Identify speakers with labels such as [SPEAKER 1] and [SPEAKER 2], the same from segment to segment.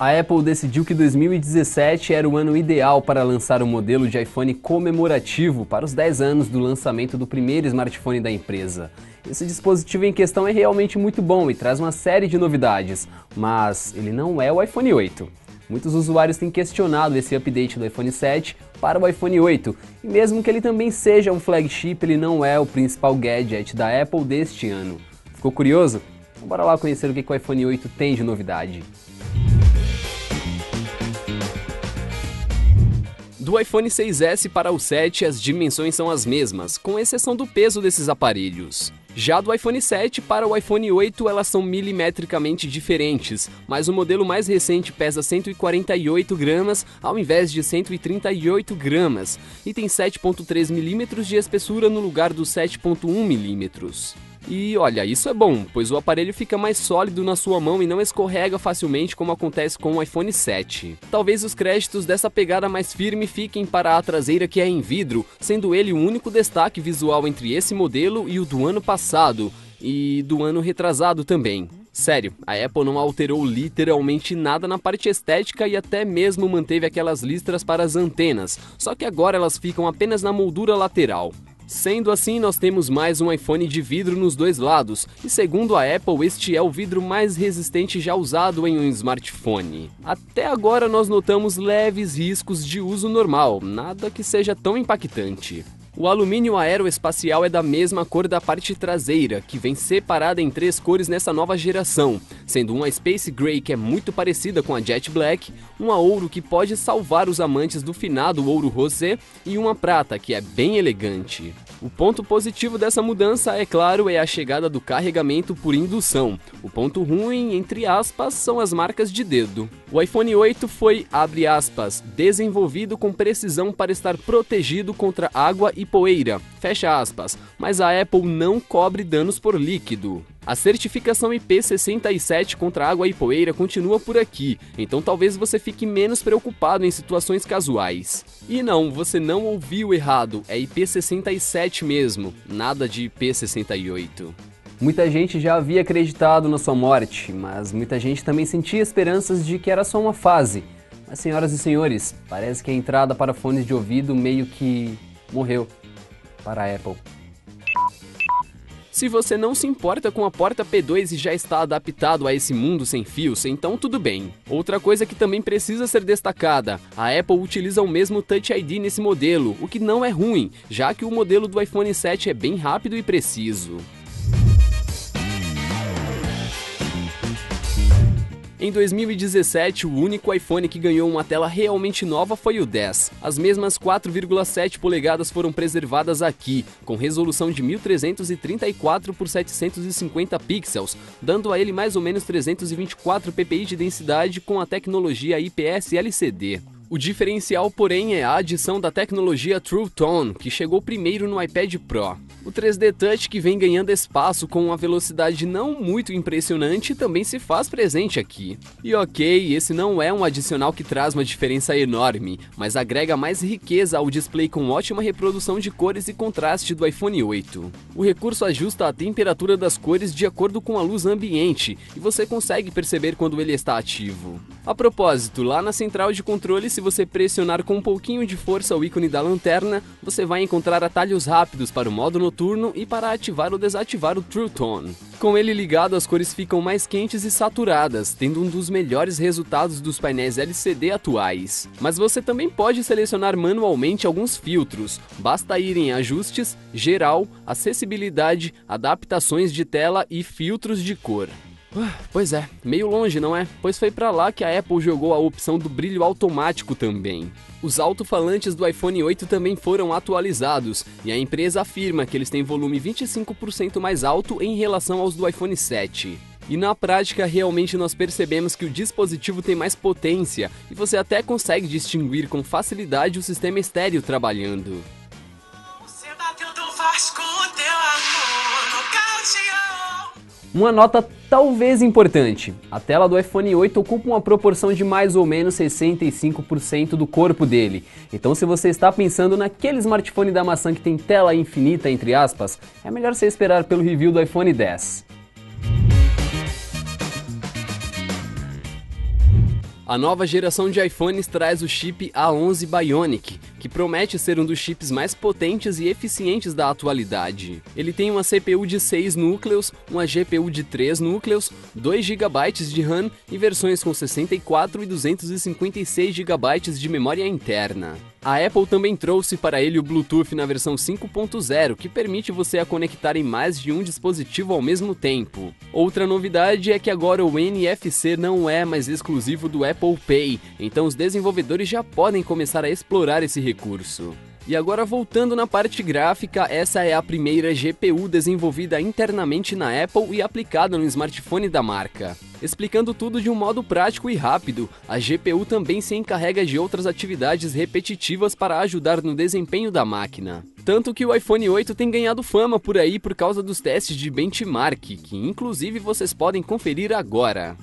[SPEAKER 1] A Apple decidiu que 2017 era o ano ideal para lançar um modelo de iPhone comemorativo para os 10 anos do lançamento do primeiro smartphone da empresa. Esse dispositivo em questão é realmente muito bom e traz uma série de novidades, mas ele não é o iPhone 8. Muitos usuários têm questionado esse update do iPhone 7 para o iPhone 8, e mesmo que ele também seja um flagship, ele não é o principal gadget da Apple deste ano. Ficou curioso? Então bora lá conhecer o que o iPhone 8 tem de novidade. Do iPhone 6S para o 7, as dimensões são as mesmas, com exceção do peso desses aparelhos. Já do iPhone 7 para o iPhone 8, elas são milimetricamente diferentes, mas o modelo mais recente pesa 148 gramas ao invés de 138 gramas e tem 7,3 milímetros de espessura no lugar dos 7,1 milímetros. E olha, isso é bom, pois o aparelho fica mais sólido na sua mão e não escorrega facilmente como acontece com o iPhone 7. Talvez os créditos dessa pegada mais firme fiquem para a traseira, que é em vidro, sendo ele o único destaque visual entre esse modelo e o do ano passado, e do ano retrasado também. Sério, a Apple não alterou literalmente nada na parte estética e até mesmo manteve aquelas listras para as antenas, só que agora elas ficam apenas na moldura lateral. Sendo assim, nós temos mais um iPhone de vidro nos dois lados, e segundo a Apple, este é o vidro mais resistente já usado em um smartphone. Até agora nós notamos leves riscos de uso normal, nada que seja tão impactante. O alumínio aeroespacial é da mesma cor da parte traseira, que vem separada em 3 cores nessa nova geração, sendo uma Space Gray que é muito parecida com a Jet Black, uma ouro que pode salvar os amantes do finado ouro rosé e uma prata que é bem elegante. O ponto positivo dessa mudança, é claro, é a chegada do carregamento por indução. O ponto ruim, entre aspas, são as marcas de dedo. O iPhone 8 foi, abre aspas, desenvolvido com precisão para estar protegido contra água e poeira, fecha aspas, mas a Apple não cobre danos por líquido. A certificação IP67 contra água e poeira continua por aqui, então talvez você fique menos preocupado em situações casuais. E não, você não ouviu errado, é IP67 mesmo, nada de IP68. Muita gente já havia acreditado na sua morte, mas muita gente também sentia esperanças de que era só uma fase. Mas, senhoras e senhores, parece que a entrada para fones de ouvido meio que morreu para a Apple. Se você não se importa com a porta P2 e já está adaptado a esse mundo sem fios, então tudo bem. Outra coisa que também precisa ser destacada, a Apple utiliza o mesmo Touch ID nesse modelo, o que não é ruim, já que o modelo do iPhone 7 é bem rápido e preciso. Em 2017, o único iPhone que ganhou uma tela realmente nova foi o 10. As mesmas 4,7 polegadas foram preservadas aqui, com resolução de 1334 por 750 pixels, dando a ele mais ou menos 324 ppi de densidade com a tecnologia IPS LCD. O diferencial, porém, é a adição da tecnologia True Tone, que chegou primeiro no iPad Pro. O 3D Touch, que vem ganhando espaço com uma velocidade não muito impressionante, também se faz presente aqui. E ok, esse não é um adicional que traz uma diferença enorme, mas agrega mais riqueza ao display com ótima reprodução de cores e contraste do iPhone 8. O recurso ajusta a temperatura das cores de acordo com a luz ambiente, e você consegue perceber quando ele está ativo. A propósito, lá na central de controle, se você pressionar com um pouquinho de força o ícone da lanterna, você vai encontrar atalhos rápidos para o modo noturno e para ativar ou desativar o True Tone. Com ele ligado, as cores ficam mais quentes e saturadas, tendo um dos melhores resultados dos painéis LCD atuais. Mas você também pode selecionar manualmente alguns filtros, basta ir em Ajustes, Geral, Acessibilidade, Adaptações de tela e Filtros de cor. Pois é, meio longe, não é? Pois foi pra lá que a Apple jogou a opção do brilho automático também. Os alto-falantes do iPhone 8 também foram atualizados, e a empresa afirma que eles têm volume 25% mais alto em relação aos do iPhone 7. E na prática, realmente nós percebemos que o dispositivo tem mais potência, e você até consegue distinguir com facilidade o sistema estéreo trabalhando. Você bateu tão forte com o teu amor, nocauteou. Uma nota talvez importante, a tela do iPhone 8 ocupa uma proporção de mais ou menos 65% do corpo dele. Então se você está pensando naquele smartphone da maçã que tem tela infinita, entre aspas, é melhor você esperar pelo review do iPhone 10. A nova geração de iPhones traz o chip A11 Bionic, que promete ser um dos chips mais potentes e eficientes da atualidade. Ele tem uma CPU de 6 núcleos, uma GPU de 3 núcleos, 2 GB de RAM e versões com 64 e 256 GB de memória interna. A Apple também trouxe para ele o Bluetooth na versão 5.0, que permite você a conectar em mais de um dispositivo ao mesmo tempo. Outra novidade é que agora o NFC não é mais exclusivo do Apple Pay, então os desenvolvedores já podem começar a explorar esse recurso. E agora voltando na parte gráfica, essa é a primeira GPU desenvolvida internamente na Apple e aplicada no smartphone da marca. Explicando tudo de um modo prático e rápido, a GPU também se encarrega de outras atividades repetitivas para ajudar no desempenho da máquina. Tanto que o iPhone 8 tem ganhado fama por aí por causa dos testes de benchmark, que inclusive vocês podem conferir agora.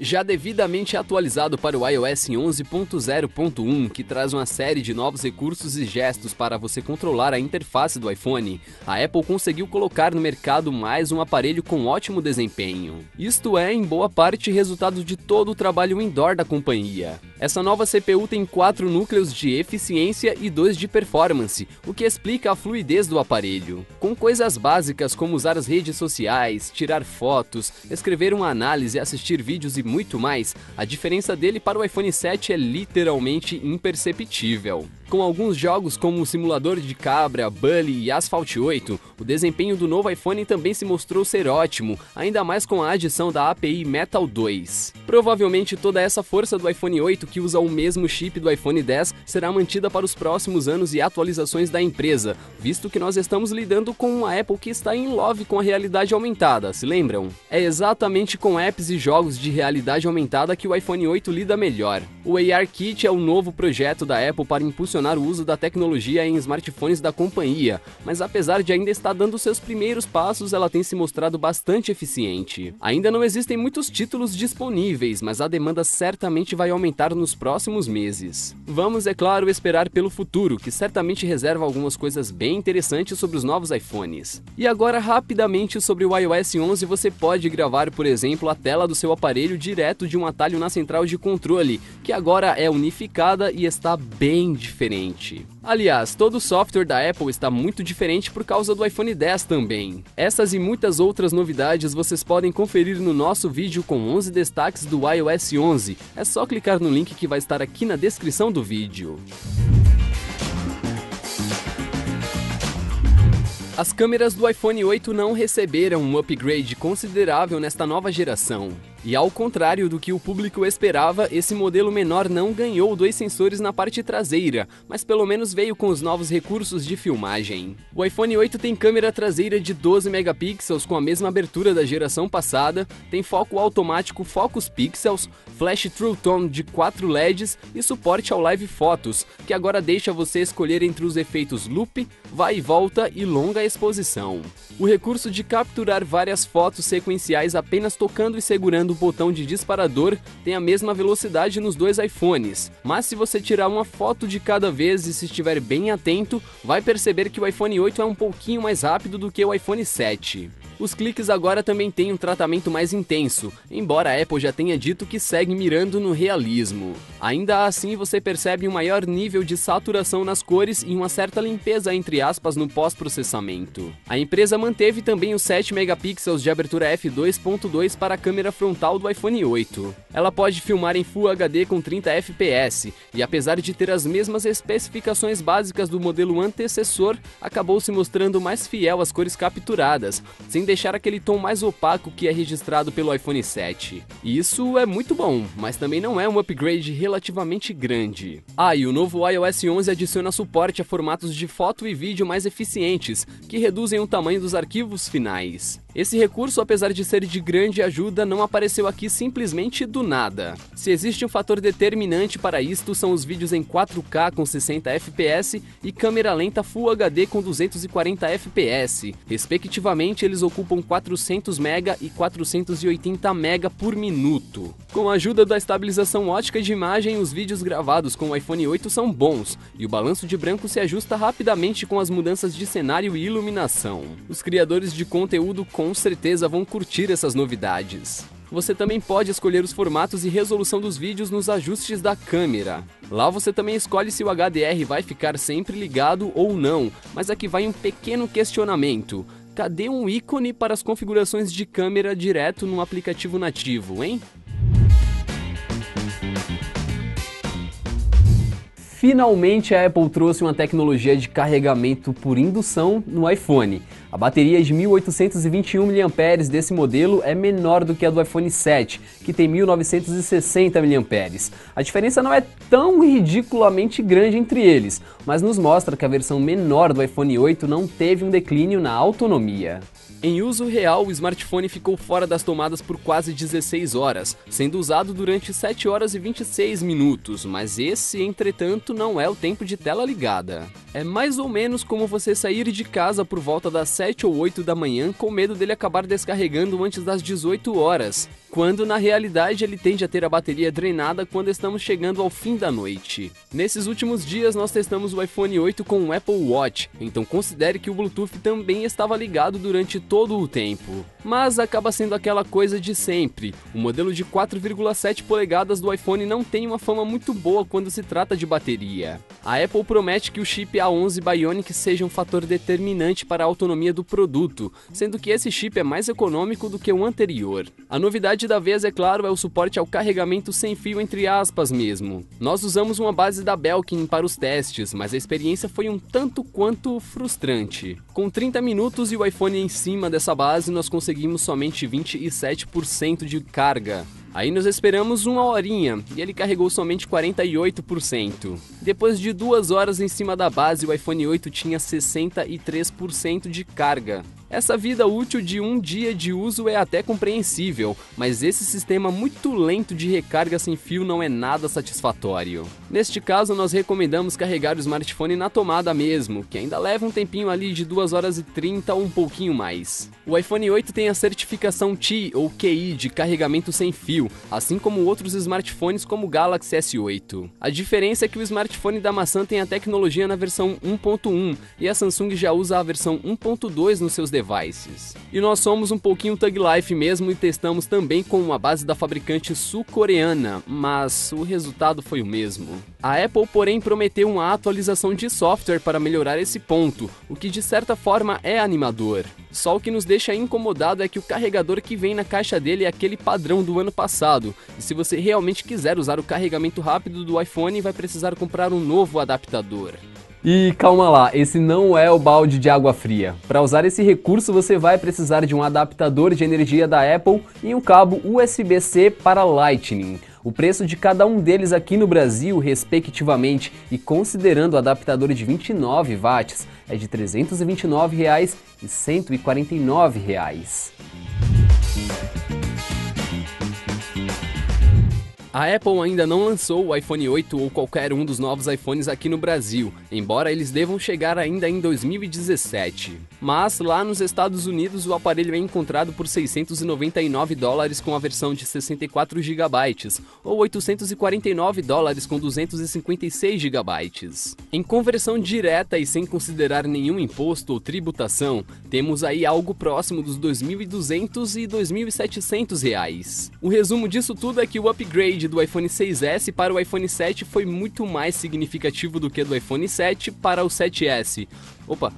[SPEAKER 1] Já devidamente atualizado para o iOS 11.0.1, que traz uma série de novos recursos e gestos para você controlar a interface do iPhone, a Apple conseguiu colocar no mercado mais um aparelho com ótimo desempenho. Isto é, em boa parte, resultado de todo o trabalho indoor da companhia. Essa nova CPU tem 4 núcleos de eficiência e 2 de performance, o que explica a fluidez do aparelho. Com coisas básicas como usar as redes sociais, tirar fotos, escrever uma análise, assistir vídeos e muito mais, a diferença dele para o iPhone 7 é literalmente imperceptível. Com alguns jogos como o Simulador de Cabra, Bully e Asphalt 8, o desempenho do novo iPhone também se mostrou ser ótimo, ainda mais com a adição da API Metal 2. Provavelmente toda essa força do iPhone 8, que usa o mesmo chip do iPhone 10, será mantida para os próximos anos e atualizações da empresa, visto que nós estamos lidando com uma Apple que está em love com a realidade aumentada, se lembram? É exatamente com apps e jogos de realidade aumentada que o iPhone 8 lida melhor. O ARKit é o novo projeto da Apple para impulsionar o uso da tecnologia em smartphones da companhia, mas apesar de ainda estar dando seus primeiros passos, ela tem se mostrado bastante eficiente. Ainda não existem muitos títulos disponíveis, mas a demanda certamente vai aumentar nos próximos meses. Vamos, é claro, esperar pelo futuro, que certamente reserva algumas coisas bem interessantes sobre os novos iPhones. E agora, rapidamente, sobre o iOS 11, você pode gravar, por exemplo, a tela do seu aparelho direto de um atalho na central de controle, que agora é unificada e está bem diferente. Aliás, todo o software da Apple está muito diferente por causa do iPhone 10 também. Essas e muitas outras novidades vocês podem conferir no nosso vídeo com 11 destaques do iOS 11. É só clicar no link que vai estar aqui na descrição do vídeo. As câmeras do iPhone 8 não receberam um upgrade considerável nesta nova geração. E ao contrário do que o público esperava, esse modelo menor não ganhou 2 sensores na parte traseira, mas pelo menos veio com os novos recursos de filmagem. O iPhone 8 tem câmera traseira de 12 megapixels com a mesma abertura da geração passada, tem foco automático Focus Pixels, flash True Tone de 4 LEDs e suporte ao Live Photos, que agora deixa você escolher entre os efeitos loop, vai e volta e longa exposição. O recurso de capturar várias fotos sequenciais apenas tocando e segurando o botão de disparador tem a mesma velocidade nos 2 iPhones, mas se você tirar uma foto de cada vez e se estiver bem atento, vai perceber que o iPhone 8 é um pouquinho mais rápido do que o iPhone 7. Os cliques agora também têm um tratamento mais intenso, embora a Apple já tenha dito que segue mirando no realismo. Ainda assim, você percebe um maior nível de saturação nas cores e uma certa limpeza entre aspas no pós-processamento. A empresa manteve também os 7 megapixels de abertura f2.2 para a câmera frontal do iPhone 8. Ela pode filmar em Full HD com 30 fps, e apesar de ter as mesmas especificações básicas do modelo antecessor, acabou se mostrando mais fiel às cores capturadas, sem deixar aquele tom mais opaco que é registrado pelo iPhone 7. Isso é muito bom, mas também não é um upgrade relativamente grande. E o novo iOS 11 adiciona suporte a formatos de foto e vídeo mais eficientes, que reduzem o tamanho dos arquivos finais. Esse recurso, apesar de ser de grande ajuda, não apareceu aqui simplesmente do nada. Se existe um fator determinante para isto, são os vídeos em 4K com 60 fps e câmera lenta Full HD com 240 fps. Respectivamente, eles ocupam 400 MB e 480 MB por minuto. Com a ajuda da estabilização ótica de imagem, os vídeos gravados com o iPhone 8 são bons, e o balanço de branco se ajusta rapidamente com as mudanças de cenário e iluminação. Os criadores de conteúdo com certeza vão curtir essas novidades. Você também pode escolher os formatos e resolução dos vídeos nos ajustes da câmera. Lá você também escolhe se o HDR vai ficar sempre ligado ou não, mas aqui vai um pequeno questionamento. Cadê um ícone para as configurações de câmera direto no aplicativo nativo, hein? Finalmente a Apple trouxe uma tecnologia de carregamento por indução no iPhone. A bateria de 1821 mAh desse modelo é menor do que a do iPhone 7, que tem 1960 mAh. A diferença não é tão ridiculamente grande entre eles, mas nos mostra que a versão menor do iPhone 8 não teve um declínio na autonomia. Em uso real, o smartphone ficou fora das tomadas por quase 16 horas, sendo usado durante 7 horas e 26 minutos, mas esse, entretanto, não é o tempo de tela ligada. É mais ou menos como você sair de casa por volta das 7 ou 8 da manhã com medo dele acabar descarregando antes das 18 horas, quando na realidade ele tende a ter a bateria drenada quando estamos chegando ao fim da noite. Nesses últimos dias nós testamos o iPhone 8 com o Apple Watch, então considere que o Bluetooth também estava ligado durante todo o tempo. Mas acaba sendo aquela coisa de sempre, o modelo de 4,7 polegadas do iPhone não tem uma fama muito boa quando se trata de bateria. A Apple promete que o chip A11 Bionic seja um fator determinante para a autonomia do produto, sendo que esse chip é mais econômico do que o anterior. A novidade da vez, é claro, é o suporte ao carregamento sem fio entre aspas mesmo. Nós usamos uma base da Belkin para os testes, mas a experiência foi um tanto quanto frustrante. Com 30 minutos e o iPhone em cima dessa base, nós conseguimos somente 27% de carga. Aí nós esperamos uma horinha e ele carregou somente 48%. Depois de 2 horas em cima da base, o iPhone 8 tinha 63% de carga. Essa vida útil de um dia de uso é até compreensível, mas esse sistema muito lento de recarga sem fio não é nada satisfatório. Neste caso, nós recomendamos carregar o smartphone na tomada mesmo, que ainda leva um tempinho ali de 2 horas e 30 ou um pouquinho mais. O iPhone 8 tem a certificação TI ou QI de carregamento sem fio, assim como outros smartphones como o Galaxy S8. A diferença é que o smartphone da maçã tem a tecnologia na versão 1.1 e a Samsung já usa a versão 1.2 nos seus devices. E nós somos um pouquinho Thug Life mesmo e testamos também com uma base da fabricante sul-coreana, mas o resultado foi o mesmo. A Apple, porém, prometeu uma atualização de software para melhorar esse ponto, o que de certa forma é animador. Só o que nos deixa incomodado é que o carregador que vem na caixa dele é aquele padrão do ano passado, e se você realmente quiser usar o carregamento rápido do iPhone, vai precisar comprar um novo adaptador. E calma lá, esse não é o balde de água fria. Para usar esse recurso você vai precisar de um adaptador de energia da Apple e um cabo USB-C para Lightning. O preço de cada um deles aqui no Brasil, respectivamente, e considerando o adaptador de 29 watts, é de R$ 329 e R$ 149. A Apple ainda não lançou o iPhone 8 ou qualquer um dos novos iPhones aqui no Brasil, embora eles devam chegar ainda em 2017. Mas lá nos Estados Unidos o aparelho é encontrado por $699 com a versão de 64 GB ou $849 com 256 GB. Em conversão direta e sem considerar nenhum imposto ou tributação, temos aí algo próximo dos R$ 2.200 e R$ 2.700. O resumo disso tudo é que o upgrade do iPhone 6S para o iPhone 7 foi muito mais significativo do que do iPhone 7 para o 7S.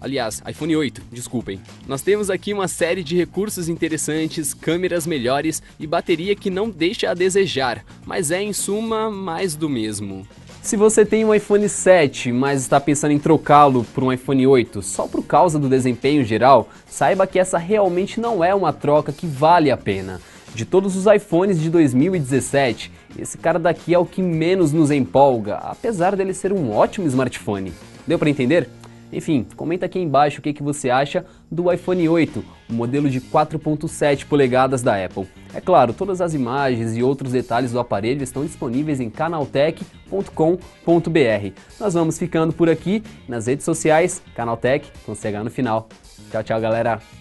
[SPEAKER 1] Aliás, iPhone 8, desculpem. Nós temos aqui uma série de recursos interessantes, câmeras melhores e bateria que não deixa a desejar, mas é em suma mais do mesmo. Se você tem um iPhone 7, mas está pensando em trocá-lo por um iPhone 8 só por causa do desempenho geral, saiba que essa realmente não é uma troca que vale a pena. De todos os iPhones de 2017, esse cara daqui é o que menos nos empolga, apesar dele ser um ótimo smartphone. Deu para entender? Enfim, comenta aqui embaixo o que você acha do iPhone 8, o modelo de 4.7 polegadas da Apple. É claro, todas as imagens e outros detalhes do aparelho estão disponíveis em canaltech.com.br. Nós vamos ficando por aqui nas redes sociais, Canaltech com CH no final. Tchau, tchau, galera!